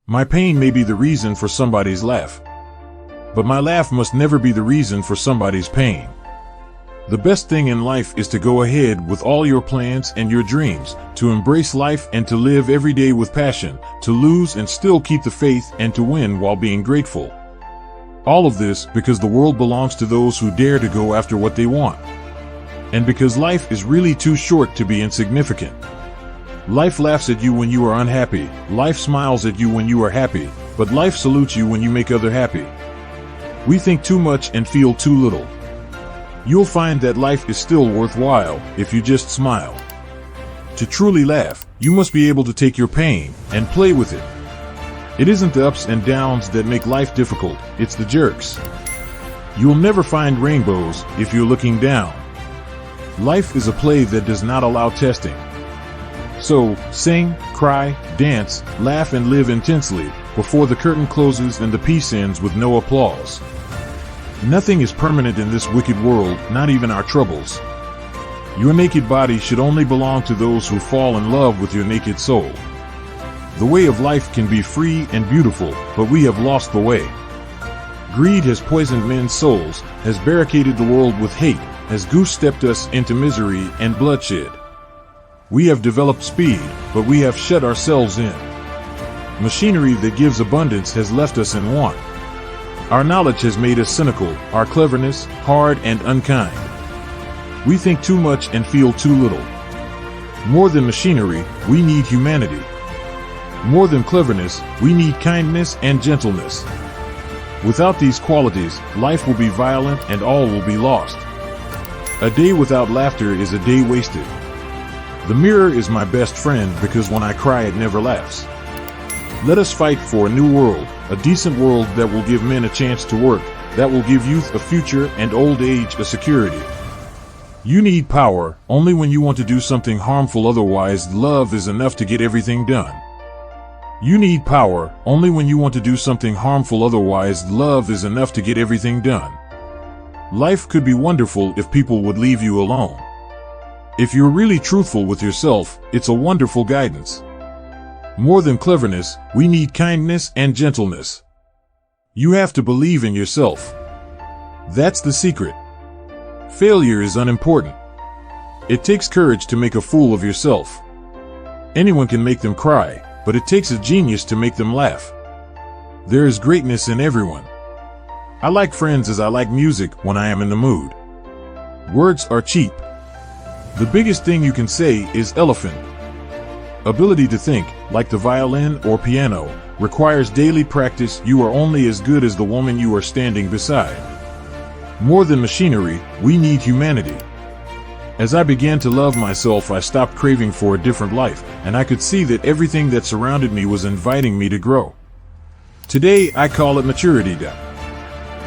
My pain may be the reason for somebody's laugh, but my laugh must never be the reason for somebody's pain. The best thing in life is to go ahead with all your plans and your dreams, to embrace life and to live every day with passion, to lose and still keep the faith, and to win while being grateful. All of this because the world belongs to those who dare to go after what they want. And because life is really too short to be insignificant. Life laughs at you when you are unhappy, life smiles at you when you are happy, but life salutes you when you make others happy. We think too much and feel too little. You'll find that life is still worthwhile if you just smile. To truly laugh, you must be able to take your pain and play with it. It isn't the ups and downs that make life difficult, it's the jerks. You'll never find rainbows if you're looking down. Life is a play that does not allow testing. So, sing, cry, dance, laugh and live intensely before the curtain closes and the piece ends with no applause. Nothing is permanent in this wicked world, not even our troubles. Your naked body should only belong to those who fall in love with your naked soul. The way of life can be free and beautiful, but we have lost the way. Greed has poisoned men's souls, has barricaded the world with hate, has goose-stepped us into misery and bloodshed. We have developed speed, but we have shut ourselves in. Machinery that gives abundance has left us in want. Our knowledge has made us cynical, our cleverness hard and unkind. We think too much and feel too little. More than machinery, we need humanity. More than cleverness, we need kindness and gentleness. Without these qualities, life will be violent and all will be lost. A day without laughter is a day wasted. The mirror is my best friend because when I cry it never laughs. Let us fight for a new world, a decent world that will give men a chance to work, that will give youth a future and old age a security. You need power only when you want to do something harmful, otherwise love is enough to get everything done. You need power only when you want to do something harmful, otherwise love is enough to get everything done. Life could be wonderful if people would leave you alone. If you're really truthful with yourself, it's a wonderful guidance. More than cleverness, we need kindness and gentleness. You have to believe in yourself. That's the secret. Failure is unimportant. It takes courage to make a fool of yourself. Anyone can make them cry, but it takes a genius to make them laugh. There is greatness in everyone. I like friends as I like music when I am in the mood. Words are cheap. The biggest thing you can say is elephant. Ability to think, like the violin or piano, requires daily practice. You are only as good as the woman you are standing beside. More than machinery, we need humanity. As I began to love myself, I stopped craving for a different life, and I could see that everything that surrounded me was inviting me to grow. Today, I call it maturity.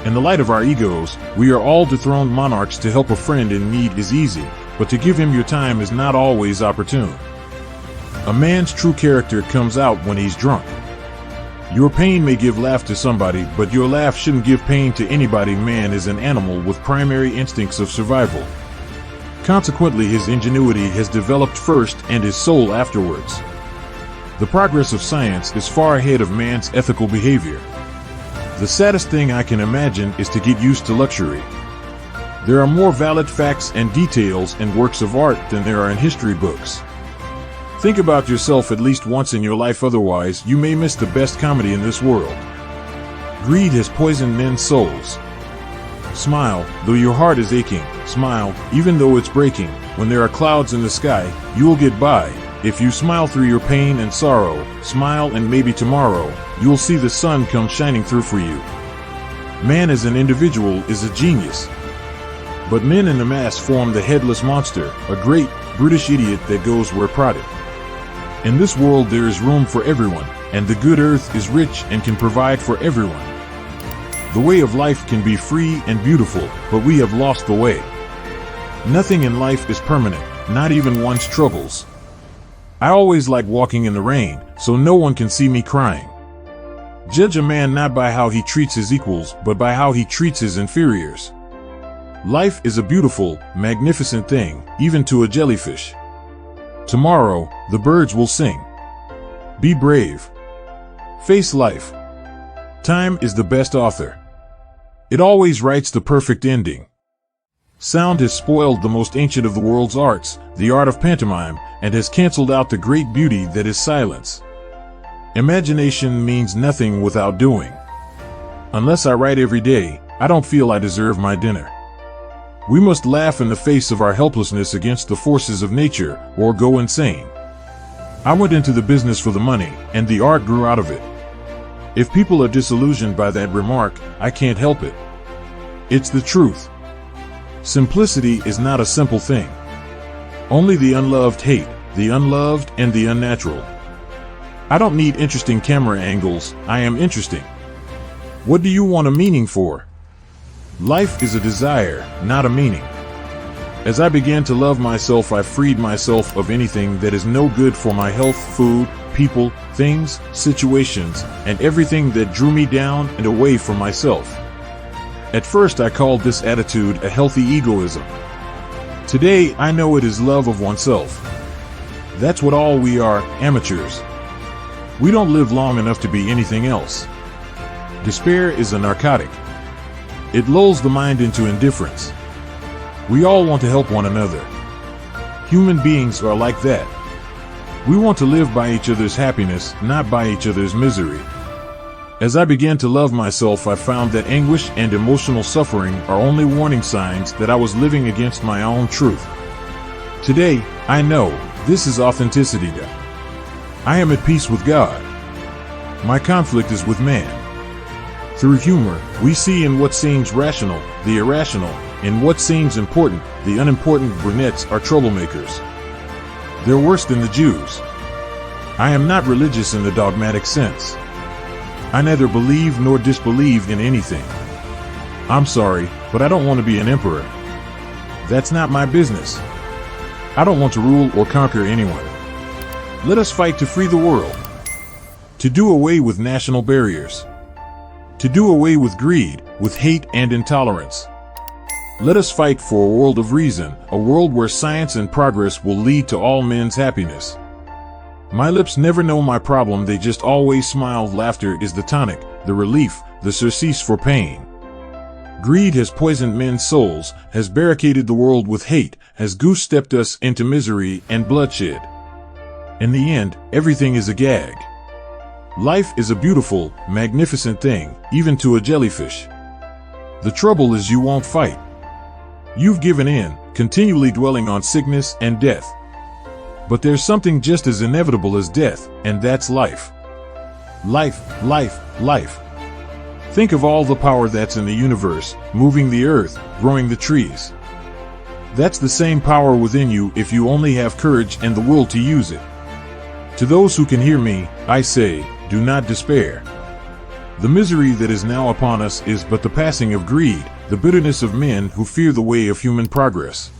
In the light of our egos, we are all dethroned monarchs. To help a friend in need is easy, but to give him your time is not always opportune. A man's true character comes out when he's drunk. Your pain may give laugh to somebody, but your laugh shouldn't give pain to anybody. Man is an animal with primary instincts of survival. Consequently, his ingenuity has developed first and his soul afterwards. The progress of science is far ahead of man's ethical behavior. The saddest thing I can imagine is to get used to luxury. There are more valid facts and details in works of art than there are in history books. Think about yourself at least once in your life, otherwise you may miss the best comedy in this world. Greed has poisoned men's souls. Smile, though your heart is aching. Smile, even though it's breaking. When there are clouds in the sky, you will get by. If you smile through your pain and sorrow, smile and maybe tomorrow, you'll see the sun come shining through for you. Man as an individual is a genius. But men in the mass form the headless monster, a great British idiot that goes where prodded. In this world there is room for everyone, and the good earth is rich and can provide for everyone. The way of life can be free and beautiful, but we have lost the way. Nothing in life is permanent, not even one's troubles. I always like walking in the rain, so no one can see me crying. Judge a man not by how he treats his equals, but by how he treats his inferiors. Life is a beautiful, magnificent thing, even to a jellyfish. Tomorrow, the birds will sing. Be brave. Face life. Time is the best author. It always writes the perfect ending. Sound has spoiled the most ancient of the world's arts, the art of pantomime, and has canceled out the great beauty that is silence. Imagination means nothing without doing. Unless I write every day, I don't feel I deserve my dinner. We must laugh in the face of our helplessness against the forces of nature, or go insane. I went into the business for the money, and the art grew out of it. If people are disillusioned by that remark, I can't help it. It's the truth. Simplicity is not a simple thing. Only the unloved hate, the unloved and the unnatural. I don't need interesting camera angles, I am interesting. What do you want a meaning for? Life is a desire, not a meaning. As I began to love myself, I freed myself of anything that is no good for my health, food, people, things, situations, and everything that drew me down and away from myself. At first, I called this attitude a healthy egoism. Today, I know it is love of oneself. That's what all we are, amateurs. We don't live long enough to be anything else. Despair is a narcotic. It lulls the mind into indifference. We all want to help one another. Human beings are like that. We want to live by each other's happiness, not by each other's misery. As I began to love myself, I found that anguish and emotional suffering are only warning signs that I was living against my own truth. Today, I know this is authenticity. I am at peace with God. My conflict is with man. Through humor, we see in what seems rational, the irrational. In what seems important, the unimportant. Brunettes are troublemakers. They're worse than the Jews. I am not religious in the dogmatic sense. I neither believe nor disbelieve in anything. I'm sorry, but I don't want to be an emperor. That's not my business. I don't want to rule or conquer anyone. Let us fight to free the world. To do away with national barriers. To do away with greed, with hate and intolerance. Let us fight for a world of reason, a world where science and progress will lead to all men's happiness. My lips never know my problem, they just always smile. Laughter is the tonic, the relief, the surcease for pain. Greed has poisoned men's souls, has barricaded the world with hate, has goose-stepped us into misery and bloodshed. In the end, everything is a gag. Life is a beautiful, magnificent thing, even to a jellyfish. The trouble is you won't fight. You've given in, continually dwelling on sickness and death. But there's something just as inevitable as death, and that's life. Life, life, life. Think of all the power that's in the universe, moving the earth, growing the trees. That's the same power within you if you only have courage and the will to use it. To those who can hear me, I say, do not despair. The misery that is now upon us is but the passing of greed, the bitterness of men who fear the way of human progress.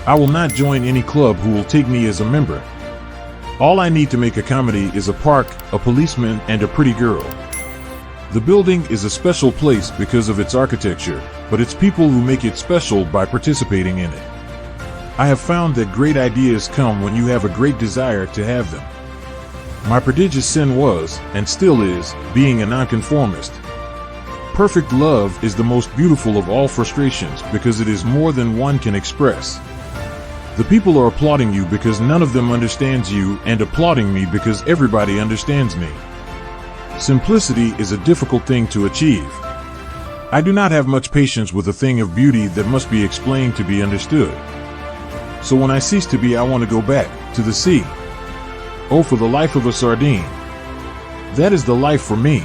I will not join any club who will take me as a member. All I need to make a comedy is a park, a policeman, and a pretty girl. The building is a special place because of its architecture, but it's people who make it special by participating in it. I have found that great ideas come when you have a great desire to have them. My prodigious sin was, and still is, being a nonconformist. Perfect love is the most beautiful of all frustrations because it is more than one can express. The people are applauding you because none of them understands you, and applauding me because everybody understands me. Simplicity is a difficult thing to achieve. I do not have much patience with a thing of beauty that must be explained to be understood. So when I cease to be, I want to go back to the sea. Oh, for the life of a sardine. That is the life for me.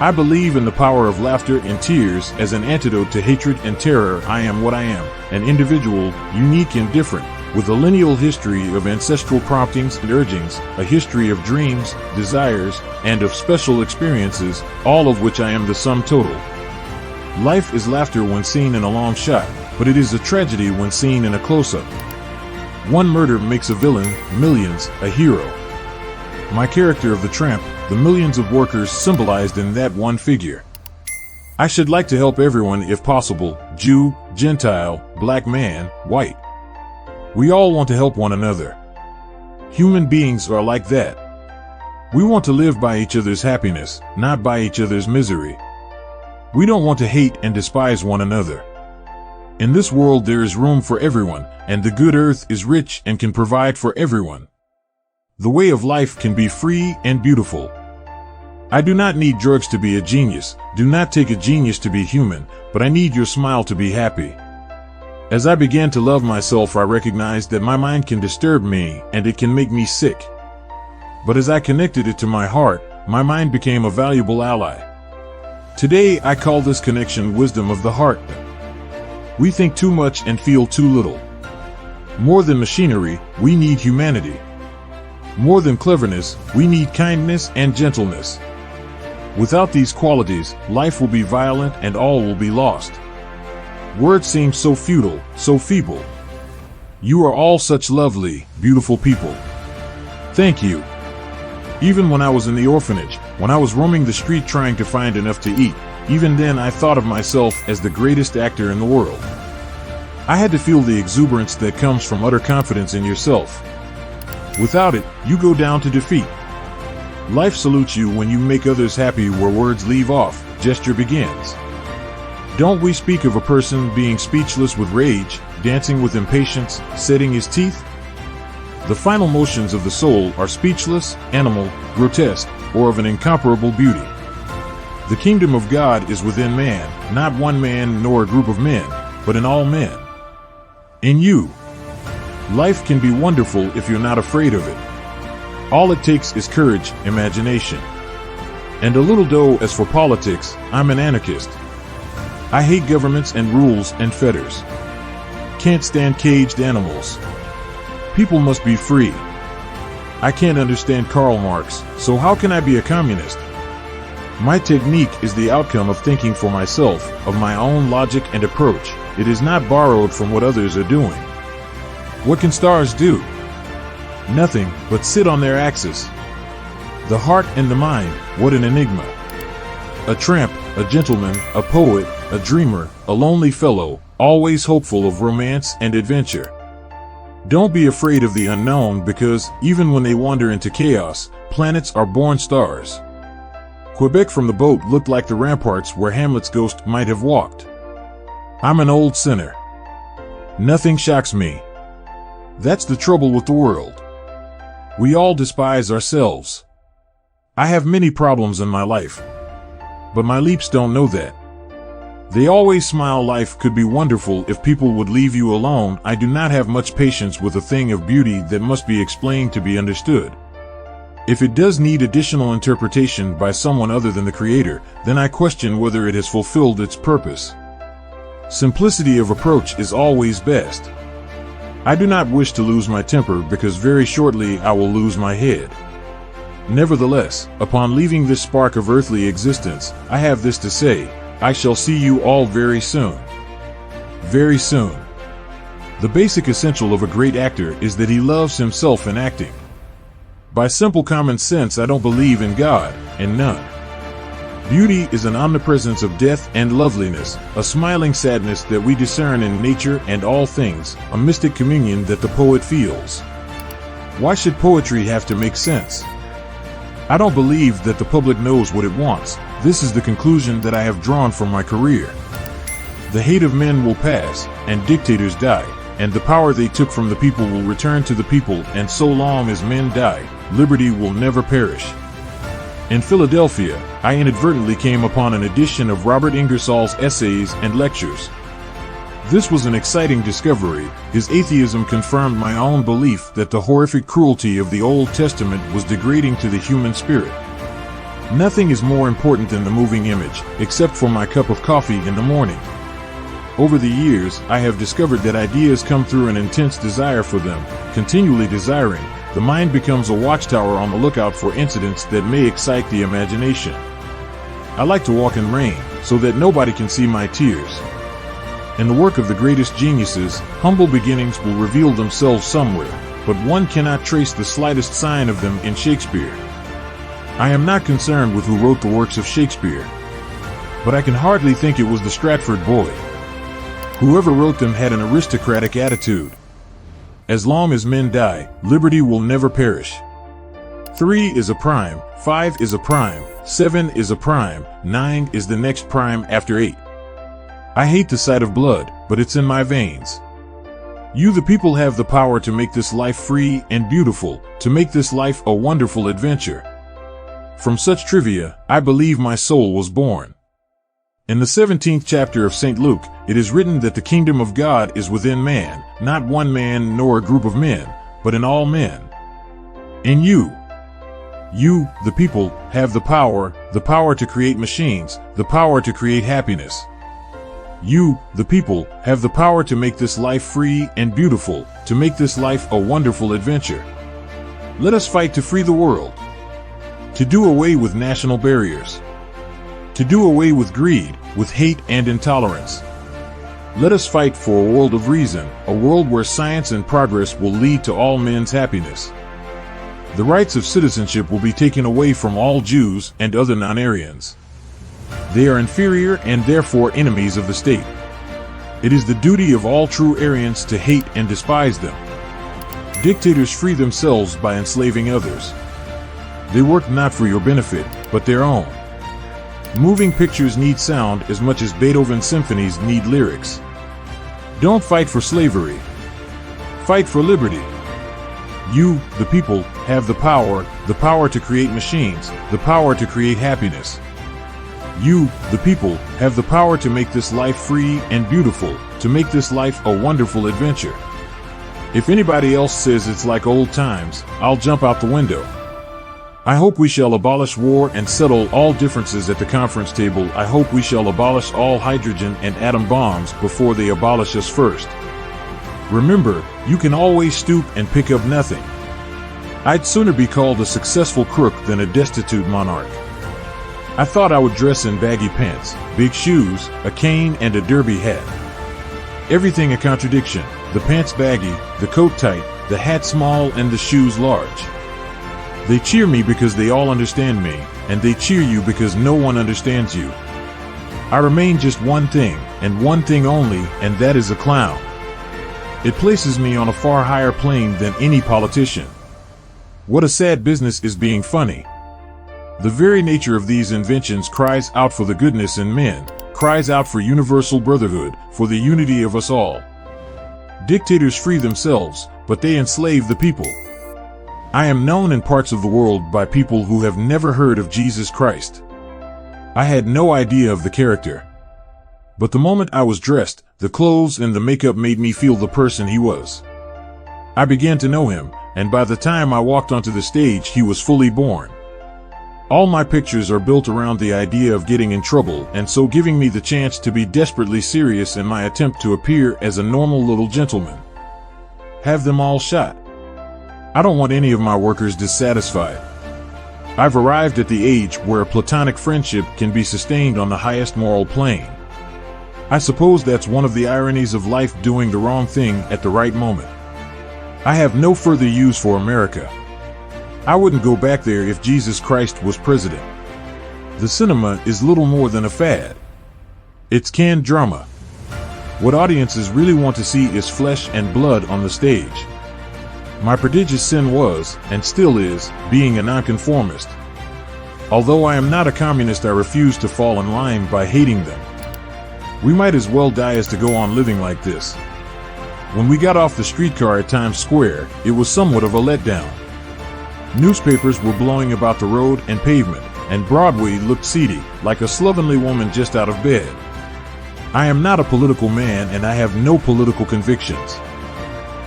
I believe in the power of laughter and tears as an antidote to hatred and terror. I am what I am, an individual, unique and different, with a lineal history of ancestral promptings and urgings, a history of dreams, desires, and of special experiences, all of which I am the sum total. Life is laughter when seen in a long shot, but it is a tragedy when seen in a close-up. One murder makes a villain, millions, a hero. My character of the tramp, the millions of workers symbolized in that one figure. I should like to help everyone if possible, Jew, Gentile, black man, white. We all want to help one another. Human beings are like that. We want to live by each other's happiness, not by each other's misery. We don't want to hate and despise one another. In this world there is room for everyone, and the good earth is rich and can provide for everyone. The way of life can be free and beautiful. I do not need drugs to be a genius, do not take a genius to be human, but I need your smile to be happy. As I began to love myself, I recognized that my mind can disturb me and it can make me sick. But as I connected it to my heart, my mind became a valuable ally. Today I call this connection wisdom of the heart. We think too much and feel too little. More than machinery, we need humanity. More than cleverness, we need kindness and gentleness. Without these qualities, life will be violent and all will be lost. Words seem so futile, so feeble. You are all such lovely, beautiful people. Thank you. Even when I was in the orphanage, when I was roaming the street trying to find enough to eat, even then I thought of myself as the greatest actor in the world. I had to feel the exuberance that comes from utter confidence in yourself. Without it, you go down to defeat. Life salutes you when you make others happy. Where words leave off, gesture begins. Don't we speak of a person being speechless with rage, dancing with impatience, setting his teeth? The final motions of the soul are speechless, animal, grotesque, or of an incomparable beauty. The kingdom of God is within man, not one man nor a group of men, but in all men. In you. Life can be wonderful if you're not afraid of it. All it takes is courage, imagination, and a little dough. As for politics, I'm an anarchist. I hate governments and rules and fetters. Can't stand caged animals. People must be free. I can't understand Karl Marx, so how can I be a communist? My technique is the outcome of thinking for myself, of my own logic and approach. It is not borrowed from what others are doing. What can stars do? Nothing, but sit on their axis. The heart and the mind, what an enigma. A tramp, a gentleman, a poet, a dreamer, a lonely fellow, always hopeful of romance and adventure. Don't be afraid of the unknown, because, even when they wander into chaos, planets are born stars. Quebec from the boat looked like the ramparts where Hamlet's ghost might have walked. I'm an old sinner. Nothing shocks me. That's the trouble with the world. We all despise ourselves. I have many problems in my life. But my leaps don't know that. They always smile. Life could be wonderful if people would leave you alone. I do not have much patience with a thing of beauty that must be explained to be understood. If it does need additional interpretation by someone other than the Creator, then I question whether it has fulfilled its purpose. Simplicity of approach is always best. I do not wish to lose my temper, because very shortly I will lose my head. Nevertheless, upon leaving this spark of earthly existence, I have this to say: I shall see you all very soon. Very soon. The basic essential of a great actor is that he loves himself in acting. By simple common sense, I don't believe in God, and none. Beauty is an omnipresence of death and loveliness, a smiling sadness that we discern in nature and all things, a mystic communion that the poet feels. Why should poetry have to make sense? I don't believe that the public knows what it wants. This is the conclusion that I have drawn from my career. The hate of men will pass, and dictators die, and the power they took from the people will return to the people, and so long as men die, liberty will never perish. In Philadelphia, I inadvertently came upon an edition of Robert Ingersoll's essays and lectures. This was an exciting discovery. His atheism confirmed my own belief that the horrific cruelty of the Old Testament was degrading to the human spirit. Nothing is more important than the moving image, except for my cup of coffee in the morning. Over the years, I have discovered that ideas come through an intense desire for them. Continually desiring, the mind becomes a watchtower on the lookout for incidents that may excite the imagination. I like to walk in rain, so that nobody can see my tears. In the work of the greatest geniuses, humble beginnings will reveal themselves somewhere, but one cannot trace the slightest sign of them in Shakespeare. I am not concerned with who wrote the works of Shakespeare, but I can hardly think it was the Stratford boy. Whoever wrote them had an aristocratic attitude. As long as men die, liberty will never perish. 3 is a prime, 5 is a prime, 7 is a prime, 9 is the next prime after 8. I hate the sight of blood, but it's in my veins. You the people have the power to make this life free and beautiful, to make this life a wonderful adventure. From such trivia, I believe my soul was born. In the 17th chapter of St. Luke, it is written that the kingdom of God is within man, not one man nor a group of men, but in all men. In you, the people, have the power to create machines, the power to create happiness. You, the people, have the power to make this life free and beautiful, to make this life a wonderful adventure. Let us fight to free the world, to do away with national barriers, to do away with greed, with hate and intolerance. Let us fight for a world of reason, a world where science and progress will lead to all men's happiness. The rights of citizenship will be taken away from all Jews and other non-Aryans. They are inferior and therefore enemies of the state. It is the duty of all true Aryans to hate and despise them. Dictators free themselves by enslaving others. They work not for your benefit, but their own. Moving pictures need sound as much as Beethoven's symphonies need lyrics. Don't fight for slavery. Fight for liberty. You, the people, have the power to create machines, the power to create happiness. You, the people, have the power to make this life free and beautiful, to make this life a wonderful adventure. If anybody else says it's like old times, I'll jump out the window. I hope we shall abolish war and settle all differences at the conference table. I hope we shall abolish all hydrogen and atom bombs before they abolish us first. Remember, you can always stoop and pick up nothing. I'd sooner be called a successful crook than a destitute monarch. I thought I would dress in baggy pants, big shoes, a cane and a derby hat. Everything a contradiction, the pants baggy, the coat tight, the hat small and the shoes large. They cheer me because they all understand me, and they cheer you because no one understands you. I remain just one thing, and one thing only, and that is a clown. It places me on a far higher plane than any politician. What a sad business is being funny. The very nature of these inventions cries out for the goodness in men, cries out for universal brotherhood, for the unity of us all. Dictators free themselves, but they enslave the people. I am known in parts of the world by people who have never heard of Jesus Christ. I had no idea of the character. But the moment I was dressed, the clothes and the makeup made me feel the person he was. I began to know him, and by the time I walked onto the stage, he was fully born. All my pictures are built around the idea of getting in trouble, and so giving me the chance to be desperately serious in my attempt to appear as a normal little gentleman. Have them all shot. I don't want any of my workers dissatisfied. I've arrived at the age where a platonic friendship can be sustained on the highest moral plane. I suppose that's one of the ironies of life, doing the wrong thing at the right moment. I have no further use for America. I wouldn't go back there if Jesus Christ was president. The cinema is little more than a fad. It's canned drama. What audiences really want to see is flesh and blood on the stage. My prodigious sin was, and still is, being a nonconformist. Although I am not a communist, I refuse to fall in line by hating them. We might as well die as to go on living like this. When we got off the streetcar at Times Square, it was somewhat of a letdown. Newspapers were blowing about the road and pavement, and Broadway looked seedy, like a slovenly woman just out of bed. I am not a political man, and I have no political convictions.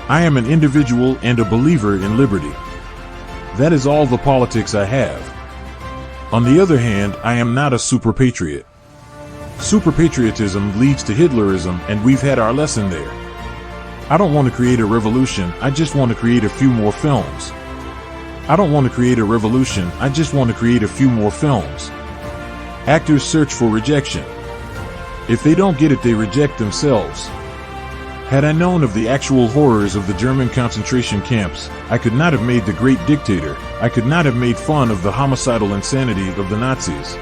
I am an individual and a believer in liberty. That is all the politics I have. On the other hand, I am not a super patriot. Super patriotism leads to Hitlerism, and we've had our lesson there. I don't want to create a revolution, I just want to create a few more films. I don't want to create a revolution, I just want to create a few more films. Actors search for rejection. If they don't get it, they reject themselves. Had I known of the actual horrors of the German concentration camps, I could not have made The Great Dictator. I could not have made fun of the homicidal insanity of the Nazis.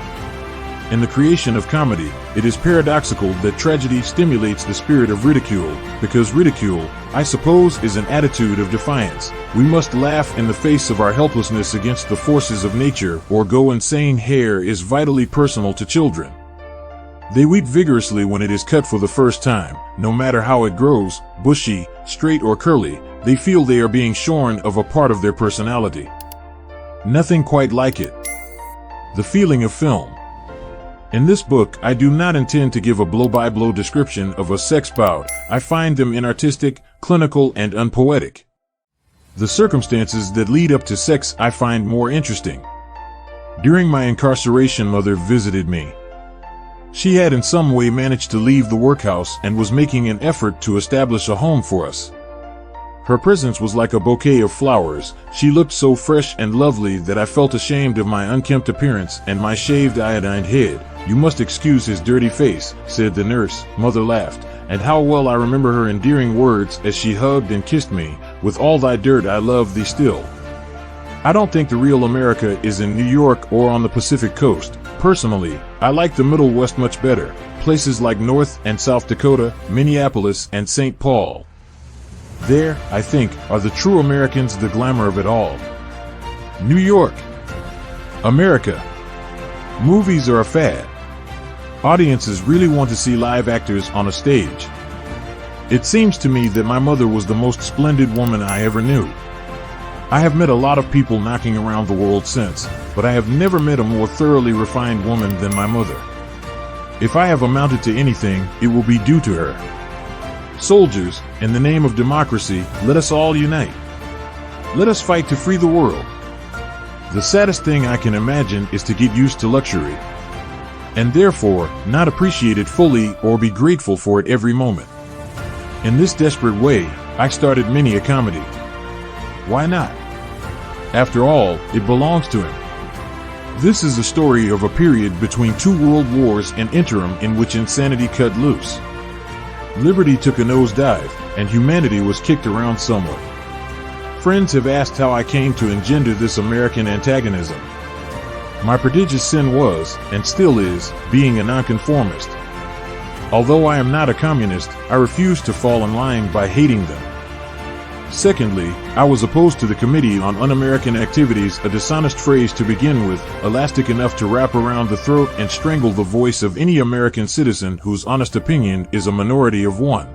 In the creation of comedy, it is paradoxical that tragedy stimulates the spirit of ridicule, because ridicule, I suppose, is an attitude of defiance. We must laugh in the face of our helplessness against the forces of nature, or go insane. Hair is vitally personal to children. They weep vigorously when it is cut for the first time. No matter how it grows, bushy, straight or curly, they feel they are being shorn of a part of their personality. Nothing quite like it. The feeling of film. In this book, I do not intend to give a blow-by-blow description of a sex bout. I find them inartistic, clinical, and unpoetic. The circumstances that lead up to sex I find more interesting. During my incarceration, mother visited me. She had in some way managed to leave the workhouse and was making an effort to establish a home for us. Her presence was like a bouquet of flowers. She looked so fresh and lovely that I felt ashamed of my unkempt appearance and my shaved iodined head. "You must excuse his dirty face," said the nurse. Mother laughed, and how well I remember her endearing words as she hugged and kissed me. "With all thy dirt I love thee still." I don't think the real America is in New York or on the Pacific Coast. Personally, I like the Middle West much better. Places like North and South Dakota, Minneapolis, and St. Paul. There, I think, are the true Americans, the glamour of it all. New York. America. Movies are a fad. Audiences really want to see live actors on a stage. It seems to me that my mother was the most splendid woman I ever knew. I have met a lot of people knocking around the world since, but I have never met a more thoroughly refined woman than my mother. If I have amounted to anything, it will be due to her. Soldiers, in the name of democracy, let us all unite. Let us fight to free the world. The saddest thing I can imagine is to get used to luxury, and therefore not appreciate it fully or be grateful for it every moment. In this desperate way, I started many a comedy. Why not? After all, it belongs to him. This is a story of a period between two world wars, an interim in which insanity cut loose. Liberty took a nosedive, and humanity was kicked around somewhat. Friends have asked how I came to engender this American antagonism. My prodigious sin was, and still is, being a nonconformist. Although I am not a communist, I refuse to fall in line by hating them. Secondly, I was opposed to the Committee on Un-American Activities, a dishonest phrase to begin with, elastic enough to wrap around the throat and strangle the voice of any American citizen whose honest opinion is a minority of one.